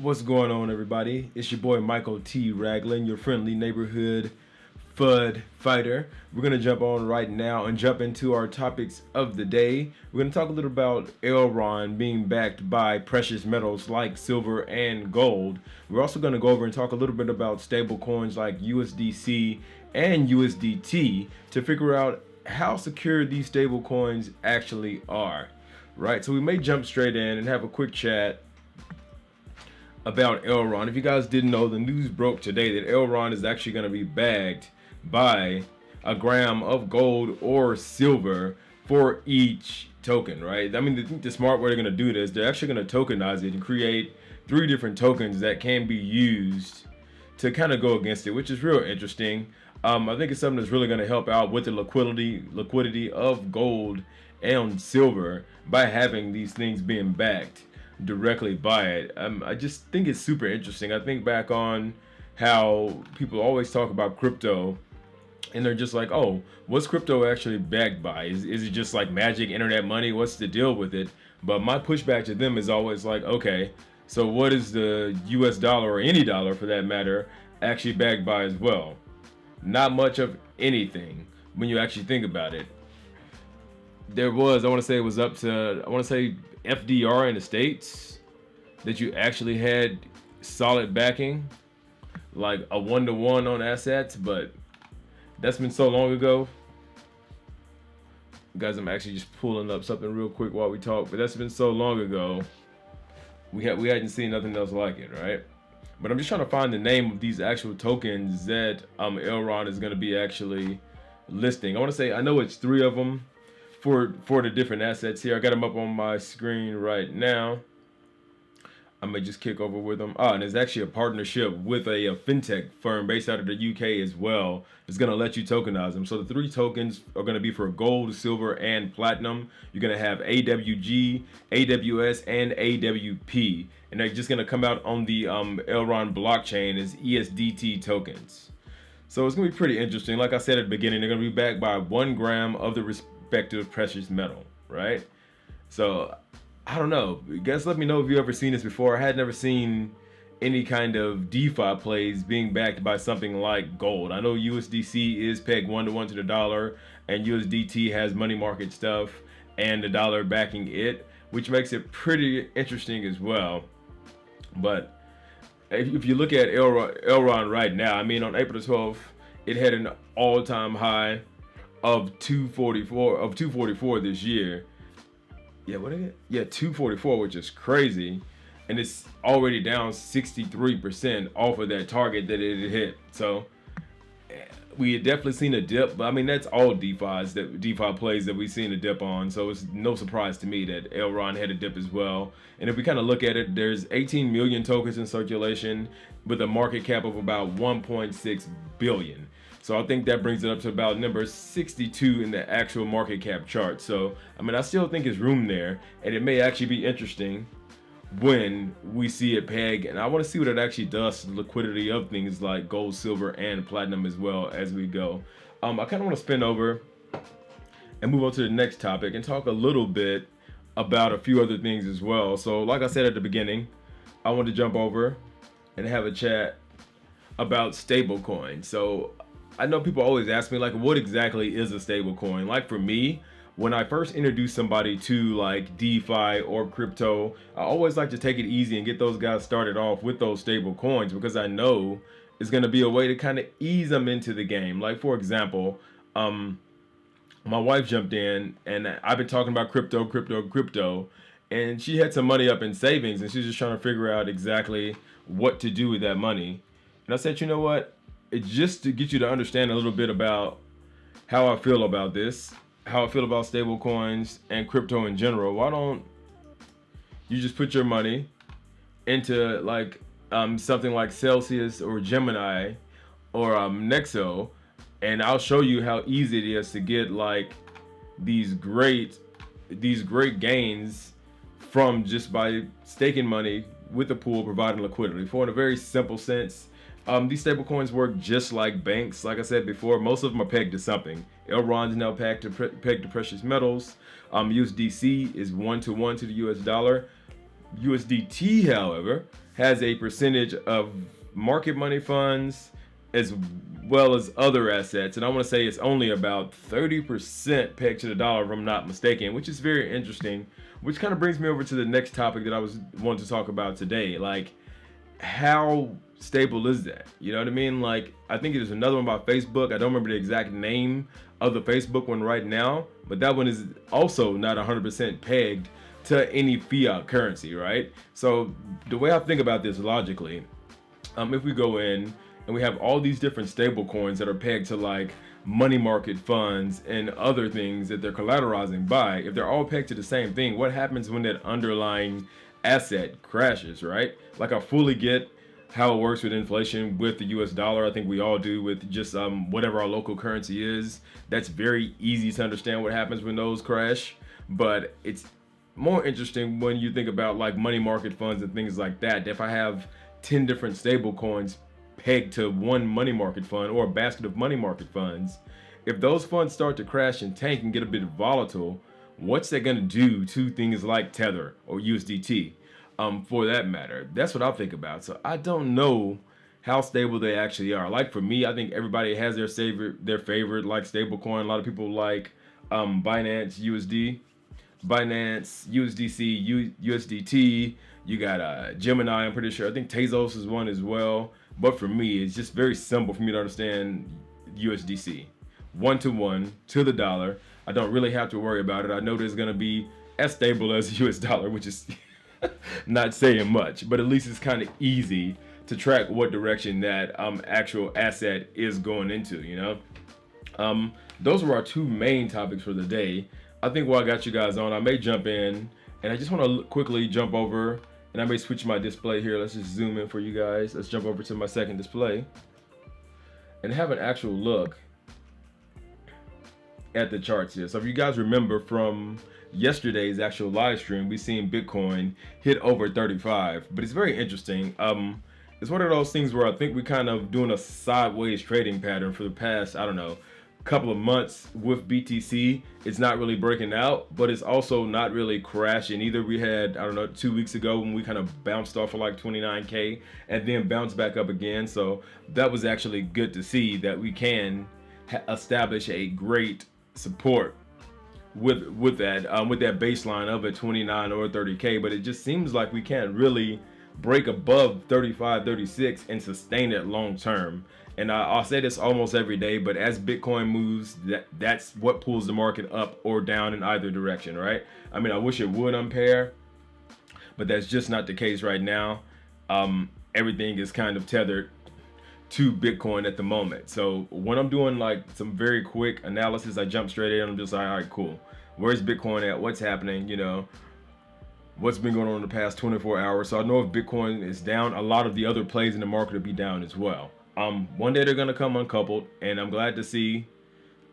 What's going on, everybody? It's your boy Michael T. Ragland, your friendly neighborhood FUD fighter. We're going to jump on right now and jump into our topics of the day. We're going to talk a little about Elrond being backed by precious metals like silver and gold. We're also going to go over and talk a little bit about stable coins like USDC and USDT to figure out how secure these stable coins actually are. Right, so we may jump straight in and have a quick chat about Elrond. If you guys didn't know, the news broke today that Elrond is actually going to be bagged by a gram of gold or silver for each token, right? I mean, the smart way they're going to do this, they're actually going to tokenize it and create 3 different tokens that can be used to kind of go against it, which is real interesting. I think it's something that's really going to help out with the liquidity of gold and silver by having these things being backed directly by it. I just think it's super interesting. I think back on how people always talk about crypto and they're just like, oh, what's crypto actually backed by? Is it just like magic internet money? What's the deal with it? But my pushback to them is always like, okay, so what is the US dollar, or any dollar for that matter, actually backed by as well? Not much of anything when you actually think about it. There was, I want to say it was up to, I want to say FDR in the States that you actually had solid backing, like a 1-to-1 on assets, but that's been so long ago. Guys, I'm actually just pulling up something real quick while we talk, but that's been so long ago. We hadn't seen nothing else like it, right? But I'm just trying to find the name of these actual tokens that Elrond is going to be actually listing. I want to say, I know it's 3 of them for the different assets here. I got them up on my screen right now. I may just kick over with them. And there's actually a partnership with a fintech firm based out of the UK as well. It's going to let you tokenize them. So the 3 tokens are going to be for gold, silver, and platinum. You're going to have AWG, AWS, and AWP. And they're just going to come out on the Elrond blockchain as ESDT tokens. So it's going to be pretty interesting. Like I said at the beginning, they're going to be backed by 1 gram of the respective precious metal, right? So I don't know. Guys, let me know if you ever seen this before. I had never seen any kind of DeFi plays being backed by something like gold. I know USDC is pegged 1-to-1 to the dollar, and USDT has money market stuff and the dollar backing it, which makes it pretty interesting as well. But if you look at Elrond right now, I mean, on April 12th, it had an all-time high of 244 this year. Yeah, what is it? Yeah, 244, which is crazy. And it's already down 63% off of that target that it hit. So we had definitely seen a dip, but I mean, that's all DeFi plays that we've seen a dip on. So it's no surprise to me that Elrond had a dip as well. And if we kind of look at it, there's 18 million tokens in circulation with a market cap of about 1.6 billion. So I think that brings it up to about number 62 in the actual market cap chart. So, I mean, I still think there's room there, and it may actually be interesting when we see it peg. And I want to see what it actually does to the liquidity of things like gold, silver, and platinum as well as we go. I kind of want to spin over and move on to the next topic and talk a little bit about a few other things as well. So, like I said at the beginning, I want to jump over and have a chat about stablecoins. So, I know people always ask me, like, what exactly is a stable coin? Like, for me, when I first introduce somebody to like DeFi or crypto, I always like to take it easy and get those guys started off with those stable coins, because I know it's going to be a way to kind of ease them into the game. Like, for example, my wife jumped in and I've been talking about crypto, and she had some money up in savings and she's just trying to figure out exactly what to do with that money. And I said, you know what? It's just to get you to understand a little bit about how I feel about this, how I feel about stable coins and crypto in general. Why don't you just put your money into like something like Celsius or Gemini or Nexo, and I'll show you how easy it is to get like these great gains from just by staking money with the pool, providing liquidity. For in a very simple sense, these stable coins work just like banks. Like I said before, most of them are pegged to something. Elrond's now pegged to precious metals. USDC is 1-to-1 to the US dollar. USDT, however, has a percentage of market money funds as well as other assets, and I want to say it's only about 30% pegged to the dollar, if I'm not mistaken, which is very interesting. Which kind of brings me over to the next topic that I was wanting to talk about today. Like, how stable is that? You know what I mean? Like, I think there's another one about Facebook. I don't remember the exact name of the Facebook one right now, but that one is also not 100% pegged to any fiat currency, right? So the way I think about this logically, if we go in and we have all these different stable coins that are pegged to like money market funds and other things that they're collateralizing by, if they're all pegged to the same thing, what happens when that underlying asset crashes, right? Like, I fully get how it works with inflation with the US dollar. I think we all do with just whatever our local currency is. That's very easy to understand what happens when those crash, but it's more interesting when you think about like money market funds and things like that. If I have 10 different stable coins pegged to one money market fund or a basket of money market funds, if those funds start to crash and tank and get a bit volatile, what's that going to do to things like Tether or USDT, for that matter? That's what I think about. So I don't know how stable they actually are. Like, for me, I think everybody has their favorite like stable coin. A lot of people like Binance USDC, USDT. You got Gemini, I'm pretty sure. I think Tezos is one as well. But for me, it's just very simple for me to understand USDC. 1-to-1 to the dollar. I don't really have to worry about it. I know there's going to be as stable as the US dollar, which is not saying much, but at least it's kind of easy to track what direction that actual asset is going into, you know? Those were our two main topics for the day. I think while I got you guys on, I may jump in, and I just want to quickly jump over, and I may switch my display here. Let's just zoom in for you guys. Let's jump over to my second display and have an actual look at the charts here. So if you guys remember from yesterday's actual live stream, we seen Bitcoin hit over 35, but it's very interesting. It's one of those things where I think we kind of doing a sideways trading pattern for the past, I don't know, couple of months with BTC. It's not really breaking out, but it's also not really crashing either. We had, I don't know, 2 weeks ago when we kind of bounced off of like 29K and then bounced back up again. So that was actually good to see that we can establish a great support with that baseline of a 29 or 30K, but it just seems like we can't really break above 35, 36 and sustain it long term. And I'll say this almost every day, but as Bitcoin moves, that's what pulls the market up or down in either direction, right? I mean, I wish it would unpair, but that's just not the case right now. Everything is kind of tethered to Bitcoin at the moment. So when I'm doing like some very quick analysis, I jump straight in. I'm just like, all right, cool. Where's Bitcoin at? What's happening? You know, what's been going on in the past 24 hours? So I know if Bitcoin is down, a lot of the other plays in the market will be down as well. One day they're gonna come uncoupled, and I'm glad to see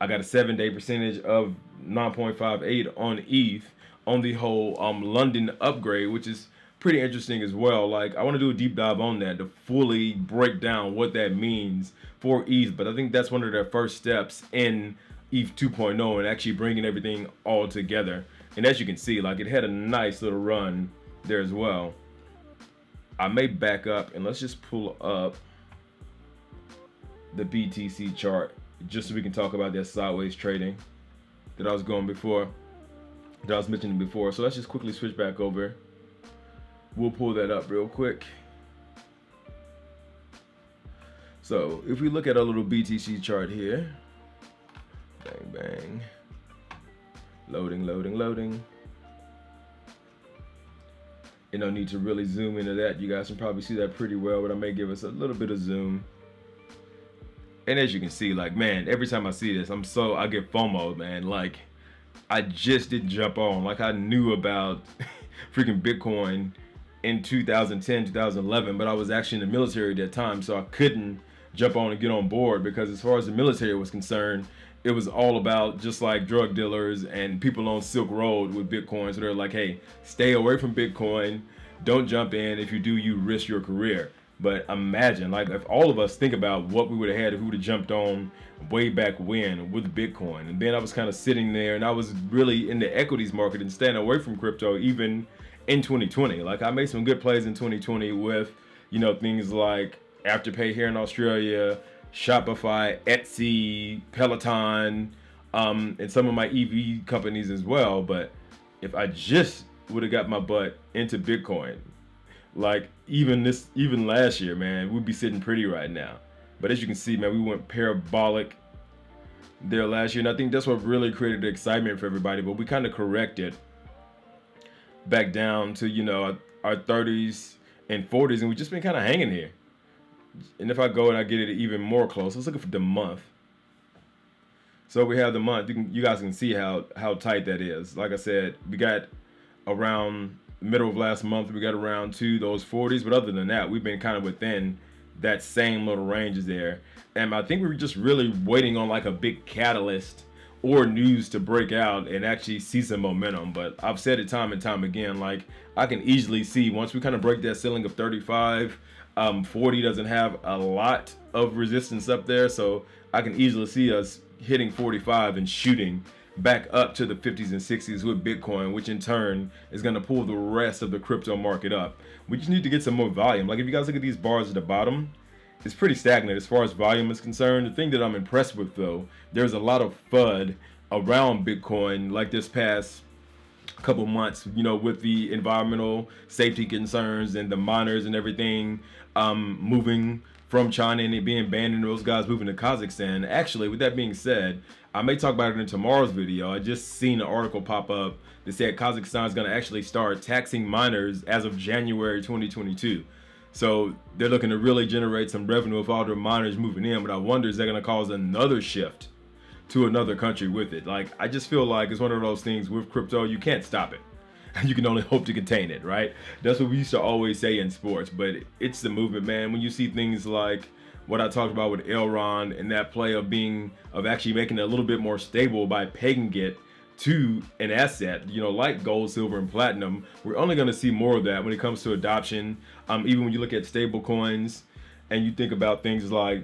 I got a 7-day percentage of 9.58 on ETH on the whole London upgrade, which is pretty interesting as well. Like, I want to do a deep dive on that to fully break down what that means for ETH, but I think that's one of their first steps in ETH 2.0 and actually bringing everything all together. And as you can see, like, it had a nice little run there as well. I may back up and let's just pull up the BTC chart just so we can talk about that sideways trading that I was mentioning before. So let's just quickly switch back over. We'll pull that up real quick. So if we look at our little BTC chart here, bang, bang, loading, loading, loading. You don't need to really zoom into that. You guys can probably see that pretty well, but I may give us a little bit of zoom. And as you can see, like, man, every time I see this, I get FOMO, man. Like, I just didn't jump on. Like, I knew about freaking Bitcoin in 2010, 2011, but I was actually in the military at that time, so I couldn't jump on and get on board, because as far as the military was concerned, it was all about just like drug dealers and people on Silk Road with Bitcoin. So they're like, hey, stay away from Bitcoin. Don't jump in. If you do, you risk your career. But imagine, like, if all of us think about what we would have had if we would have jumped on way back when with Bitcoin. And then I was kind of sitting there and I was really in the equities market and staying away from crypto, even in 2020. Like I made some good plays in 2020 with, you know, things like Afterpay here in Australia, Shopify, Etsy, Peloton, and some of my EV companies as well. But if I just would have got my butt into Bitcoin, like even last year, man, we'd be sitting pretty right now. But as you can see, man, we went parabolic there last year, and I think that's what really created the excitement for everybody. But we kind of corrected back down to, you know, our 30s and 40s, and we've just been kind of hanging here. And if I go and I get it even more close, let's look at the month. So we have the month. You guys can see how tight that is. Like I said, we got around middle of last month, we got around to those 40s. But other than that, we've been kind of within that same little ranges there. And I think we were just really waiting on like a big catalyst or news to break out and actually see some momentum. But I've said it time and time again, like I can easily see once we kind of break that ceiling of 35, 40 doesn't have a lot of resistance up there. So I can easily see us hitting 45 and shooting back up to the 50s and 60s with Bitcoin, which in turn is going to pull the rest of the crypto market up. We just need to get some more volume. Like if you guys look at these bars at the bottom, it's pretty stagnant as far as volume is concerned. The thing that I'm impressed with though, there's a lot of FUD around Bitcoin like this past couple months, you know, with the environmental safety concerns and the miners and everything moving from China and it being banned and those guys moving to Kazakhstan. Actually, with that being said, I may talk about it in tomorrow's video. I just seen an article pop up that said Kazakhstan is going to actually start taxing miners as of January 2022. So they're looking to really generate some revenue with all their miners moving in. But I wonder, is that going to cause another shift to another country with it? Like, I just feel like it's one of those things with crypto, you can't stop it. You can only hope to contain it, right? That's what we used to always say in sports, but it's the movement, man. When you see things like what I talked about with Elrond and that play of actually making it a little bit more stable by pegging it to an asset, you know, like gold, silver, and platinum, we're only going to see more of that when it comes to adoption. Even when you look at stablecoins and you think about things like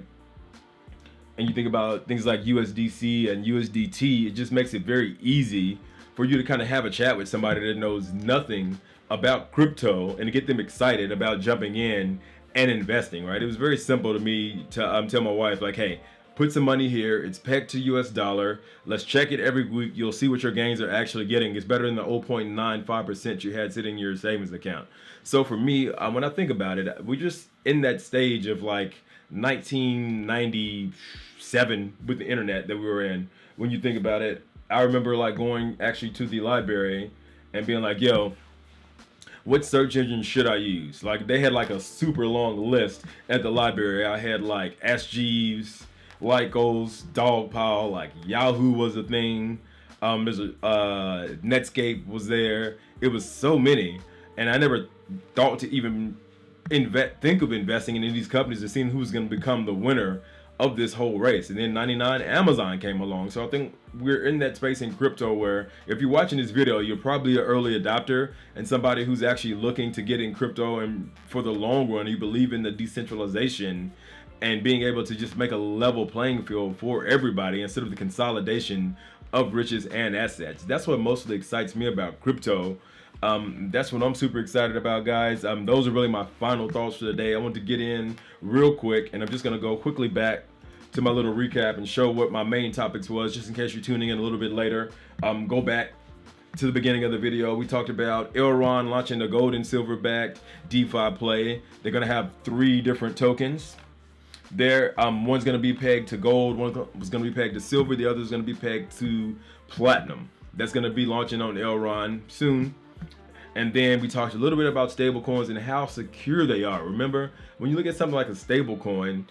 USDC and USDT, it just makes it very easy for you to kind of have a chat with somebody that knows nothing about crypto and to get them excited about jumping in and investing, right? It was very simple to me to tell my wife, like, hey, put some money here. It's pegged to US dollar. Let's check it every week. You'll see what your gains are actually getting. It's better than the 0.95% you had sitting in your savings account. So for me, when I think about it, we're just in that stage of like 1997 with the internet that we were in. When you think about it, I remember like going actually to the library and being like, yo, what search engine should I use? Like they had like a super long list at the library. I had like Ask Jeeves, Lycos, Dogpile, like Yahoo was a thing. There's a Netscape was there. It was so many, and I never thought to even think of investing in these companies and seeing who's going to become the winner of this whole race. And then 99 Amazon came along. So I think we're in that space in crypto where if you're watching this video, you're probably an early adopter and somebody who's actually looking to get in crypto, and for the long run you believe in the decentralization and being able to just make a level playing field for everybody instead of the consolidation of riches and assets. That's what mostly excites me about crypto. That's what I'm super excited about, guys. Those are really my final thoughts for the day. I want to get in real quick, and I'm just gonna go quickly back to my little recap and show what my main topics was, just in case you're tuning in a little bit later. Go back to the beginning of the video. We talked about Elrond launching the gold and silver backed DeFi play. They're gonna have 3 different tokens. There, one's gonna be pegged to gold, one was gonna be pegged to silver, the other is gonna be pegged to platinum. That's gonna be launching on Elrond soon. And then we talked a little bit about stablecoins and how secure they are. Remember, when you look at something like a stablecoin,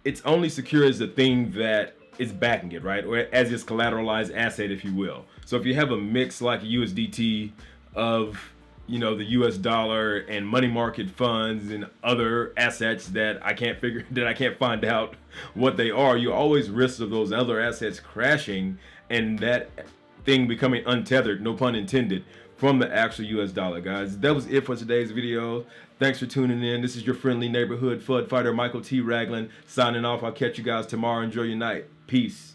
it's only secure as the thing that is backing it, right? Or as its collateralized asset, if you will. So if you have a mix like USDT of, you know, the US dollar and money market funds and other assets that I can't find out what they are, you always risk of those other assets crashing and that thing becoming untethered, no pun intended, from the actual US dollar, guys. That was it for today's video. Thanks for tuning in. This is your friendly neighborhood FUD fighter, Michael T. Ragland, signing off. I'll catch you guys tomorrow. Enjoy your night. Peace.